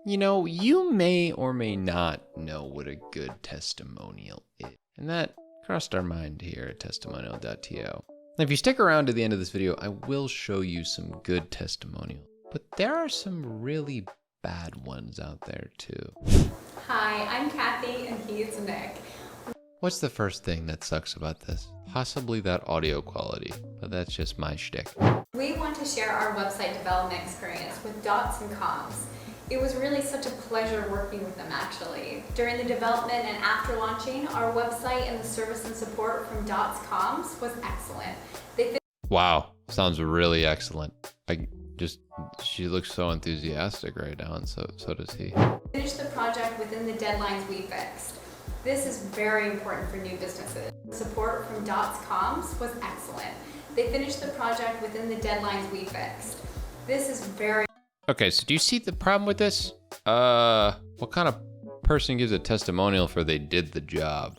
You know, you may or may not know what a good testimonial is. And that crossed our mind here at testimonial.to. Now, if you stick around to the end of this video, I will show you some good testimonials. But there are some really bad ones out there too. Hi, I'm Kathy and he's Nick. What's the first thing that sucks about this? Possibly that audio quality, but that's just my shtick. We want to share our website development experience with Dots and Comms. It was really such a pleasure working with them actually. During the development and after launching, our website and the service and support from Dots Comms was excellent. Wow, sounds really excellent. She looks so enthusiastic right now, and so does he. Finished the project within the deadlines we fixed. This is very important for new businesses. Support from Dots Comms was excellent. They finished the project within the deadlines we fixed. This is very... Okay, so do you see the problem with this? What kind of person gives a testimonial for they did the job?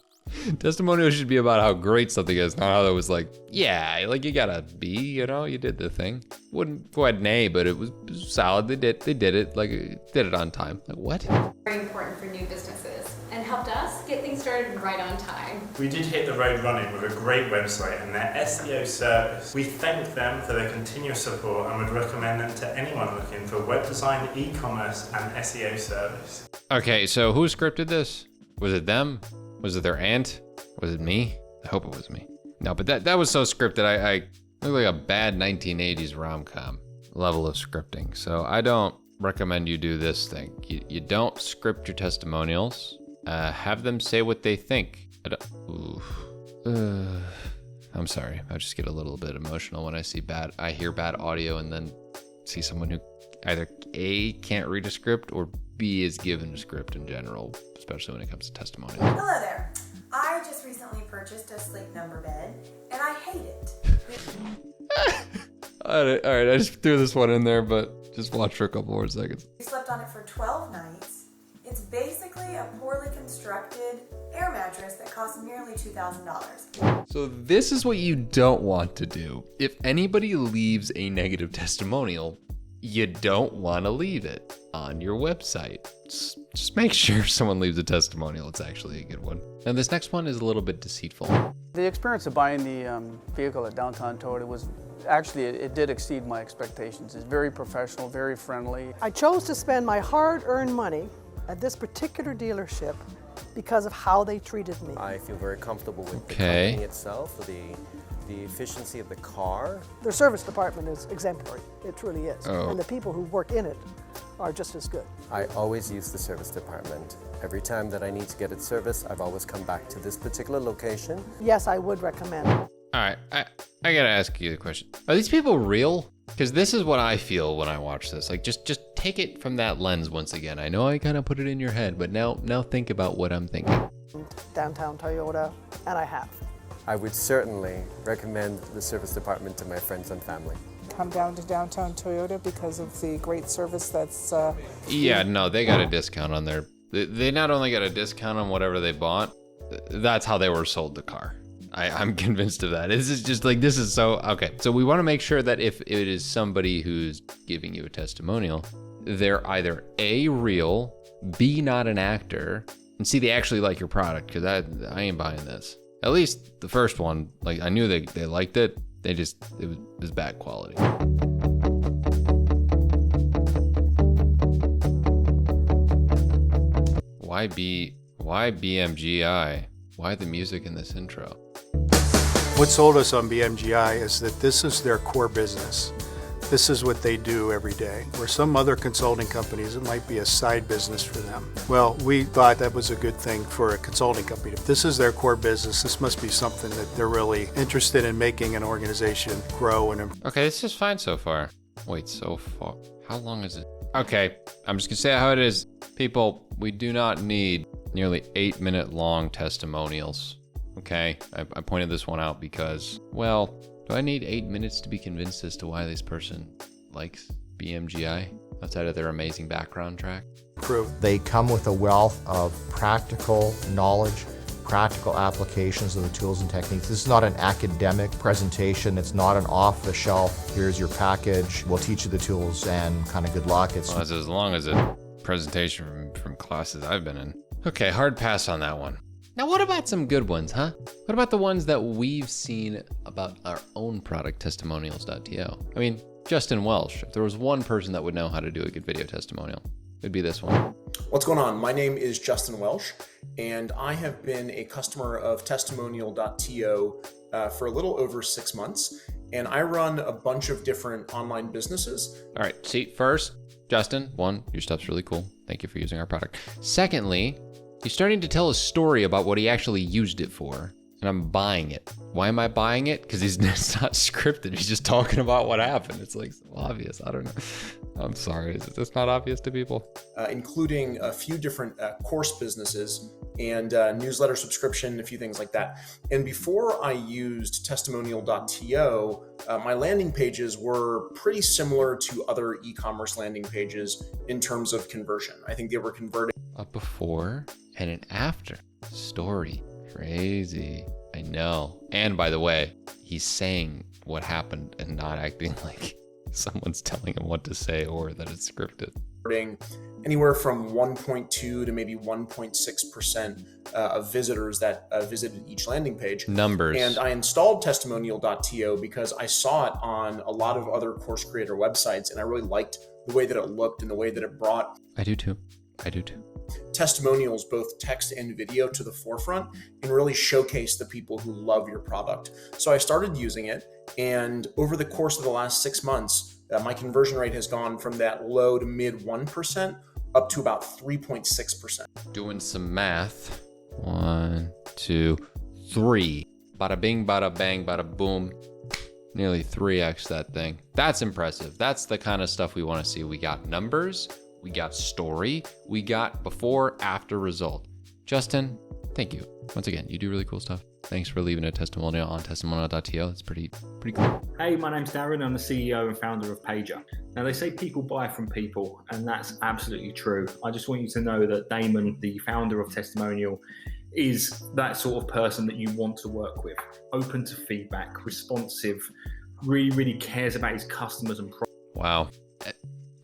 Testimonial should be about how great something is, not how it was like, yeah, like you got a B, you know, you did the thing. Wouldn't go ahead and A, but it was solid. They did it, like did it on time. Like what? Very important for new businesses and helped us get things started right on time. We did hit the road running with a great website and their SEO service. We thank them for their continuous support and would recommend them to anyone looking for web design, e-commerce, and SEO service. Okay, so who scripted this? Was it them? Was it their aunt? Was it me? I hope it was me. No, but that was so scripted. I look like a bad 1980s rom-com level of scripting. So I don't recommend you do this thing. You don't script your testimonials. Have them say what they think. I'm sorry. I just get a little bit emotional when I hear bad audio and then see someone who either A, can't read a script, or B, is given a script in general, especially when it comes to testimonials. Hello there. I just recently purchased a sleep number bed, and I hate it. All right, I just threw this one in there, but just watch for a couple more seconds. We slept on it for 12 nights. It's basically a poorly constructed air mattress that costs nearly $2,000. So this is what you don't want to do. If anybody leaves a negative testimonial, you don't want to leave it on your website. Just make sure someone leaves a testimonial. It's actually a good one. And this next one is a little bit deceitful. The experience of buying the vehicle at Downtown Toyota was actually, it did exceed my expectations. It's very professional, very friendly. I chose to spend my hard-earned money at this particular dealership because of how they treated me. I feel very comfortable with the company itself, the efficiency of the car. Their service department is exemplary. It truly is. Oh. And the people who work in it are just as good. I always use the service department. Every time that I need to get it serviced, I've always come back to this particular location. Yes, I would recommend it. All right, I gotta ask you the question. Are these people real? Because this is what I feel when I watch this. Like, just take it from that lens once again. I know I kind of put it in your head, but now think about what I'm thinking. Downtown Toyota, and I have. I would certainly recommend the service department to my friends and family. Come down to Downtown Toyota because of the great service that's... Yeah, no, they got a discount on their... They not only got a discount on whatever they bought, that's how they were sold the car. I'm convinced of that. This is just like, this is so... Okay, so we want to make sure that if it is somebody who's giving you a testimonial, they're either A, real, B, not an actor, and C, they actually like your product, because I ain't buying this. At least the first one, like I knew they liked it. It was bad quality. Why BMGI? Why the music in this intro? What sold us on BMGI is that this is their core business. This is what they do every day. Where some other consulting companies, it might be a side business for them. Well, we thought that was a good thing for a consulting company. If this is their core business, this must be something that they're really interested in making an organization grow and improve. Okay, this is fine so far. Wait, so far? How long is it? Okay, I'm just gonna say how it is. People, we do not need nearly 8-minute long testimonials. Okay, I pointed this one out because, well, do I need 8 minutes to be convinced as to why this person likes BMGI outside of their amazing background track? They come with a wealth of practical knowledge, practical applications of the tools and techniques. This is not an academic presentation. It's not an off-the-shelf, here's your package, we'll teach you the tools and kind of good luck. Well, as long as it presentation from classes I've been in. Okay, hard pass on that one. Now, what about some good ones, huh? What about the ones that we've seen about our own product, testimonials.to? I mean, Justin Welsh, if there was one person that would know how to do a good video testimonial, it'd be this one. What's going on? My name is Justin Welsh, and I have been a customer of testimonial.to for a little over 6 months, and I run a bunch of different online businesses. All right, see, first, Justin, one, your stuff's really cool. Thank you for using our product. Secondly, he's starting to tell a story about what he actually used it for, and I'm buying it. Why am I buying it? Because it's not scripted. He's just talking about what happened. It's like so obvious. I don't know. I'm sorry. Is this not obvious to people? Including a few different course businesses and newsletter subscription, a few things like that. And before I used testimonial.to, my landing pages were pretty similar to other e-commerce landing pages in terms of conversion. I think they were converting. A before and an after story. Crazy. I know. And by the way, he's saying what happened and not acting like someone's telling him what to say or that it's scripted. Anywhere from 1.2 to maybe 1.6% of visitors that visited each landing page. Numbers. And I installed testimonial.to because I saw it on a lot of other course creator websites, and I really liked the way that it looked and the way that it brought. I do too. Testimonials, both text and video, to the forefront and really showcase the people who love your product. So I started using it, and over the course of the last 6 months, my conversion rate has gone from that low to mid 1% up to about 3.6%. Doing some math. 1, 2, 3. Bada bing, bada bang, bada boom. Nearly 3x that thing. That's impressive. That's the kind of stuff we want to see. We got numbers. We got story, we got before, after result. Justin, thank you. Once again, you do really cool stuff. Thanks for leaving a testimonial on testimonial.to. It's pretty cool. Hey, my name's Darren. I'm the CEO and founder of Pager. Now, they say people buy from people, and that's absolutely true. I just want you to know that Damon, the founder of Testimonial, is that sort of person that you want to work with. Open to feedback, responsive, really cares about his customers and products. Wow.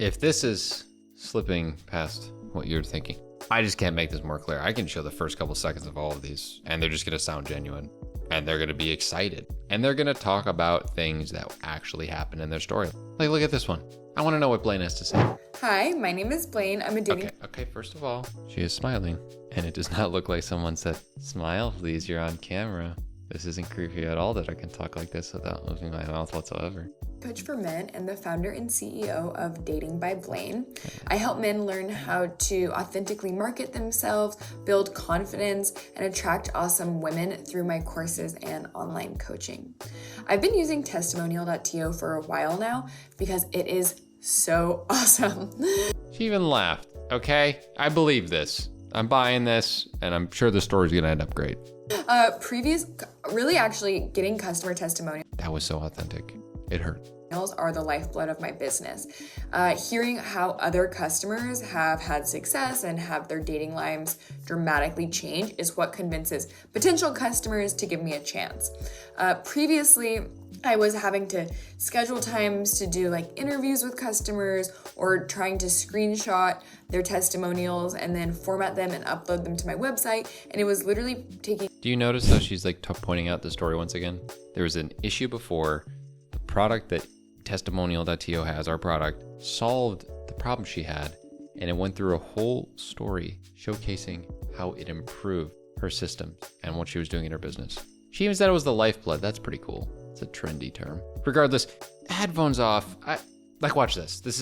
If this is slipping past what you're thinking, I just can't make this more clear. I can show the first couple seconds of all of these, and they're just gonna sound genuine, and they're gonna be excited, and they're gonna talk about things that actually happen in their story. Like, look at this one. I wanna know what Blaine has to say. Hi, my name is Blaine. I'm a dating... Okay, first of all, she is smiling, and it does not look like someone said, "Smile, please, you're on camera." This isn't creepy at all that I can talk like this without moving my mouth whatsoever. Coach for men and the founder and CEO of Dating by Blaine. I help men learn how to authentically market themselves, build confidence, and attract awesome women through my courses and online coaching. I've been using testimonial.to for a while now because it is so awesome. She even laughed. Okay, I believe this. I'm buying this, and I'm sure the story's gonna end up great. Actually getting customer testimonials. That was so authentic. It hurt. Are the lifeblood of my business. Hearing how other customers have had success and have their dating lives dramatically change is what convinces potential customers to give me a chance. Previously, I was having to schedule times to do like interviews with customers or trying to screenshot their testimonials and then format them and upload them to my website. And it was literally taking... Do you notice how she's like pointing out the story once again? There was an issue before. The product that testimonial.to has, our product, solved the problem she had. And it went through a whole story showcasing how it improved her systems and what she was doing in her business. She even said it was the lifeblood. That's pretty cool. It's a trendy term. Regardless, headphones off. Watch this. This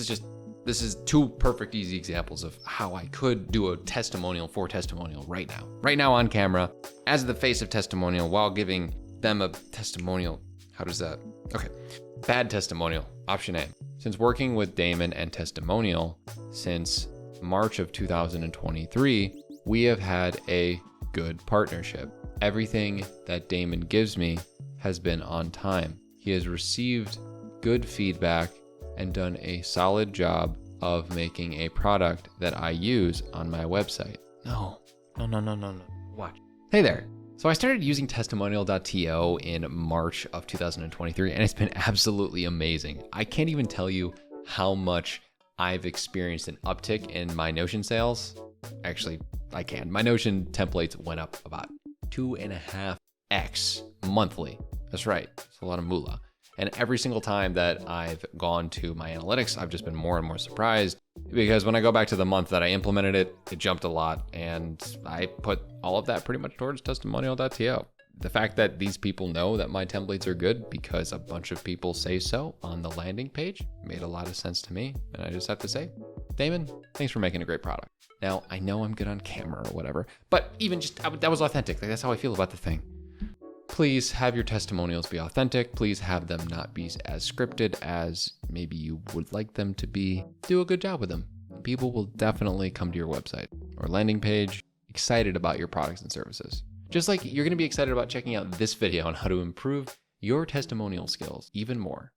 is two perfect, easy examples of how I could do a testimonial for testimonial right now. Right now on camera, as the face of testimonial, while giving them a testimonial. How does that? Okay. Bad testimonial. Option A. Since working with Damon and Testimonial since March of 2023, we have had a good partnership. Everything that Damon gives me has been on time. He has received good feedback and done a solid job of making a product that I use on my website. No. Watch. Hey there. So I started using testimonial.to in March of 2023, and it's been absolutely amazing. I can't even tell you how much I've experienced an uptick in my Notion sales. Actually, I can. My Notion templates went up about 2.5x monthly. That's right. It's a lot of moolah. And every single time that I've gone to my analytics, I've just been more and more surprised, because when I go back to the month that I implemented it, it jumped a lot. And I put all of that pretty much towards testimonial.to. The fact that these people know that my templates are good because a bunch of people say so on the landing page made a lot of sense to me. And I just have to say, Damon, thanks for making a great product. Now, I know I'm good on camera or whatever, but even just, that was authentic. Like, that's how I feel about the thing. Please have your testimonials be authentic. Please have them not be as scripted as maybe you would like them to be. Do a good job with them. People will definitely come to your website or landing page excited about your products and services. Just like you're going to be excited about checking out this video on how to improve your testimonial skills even more.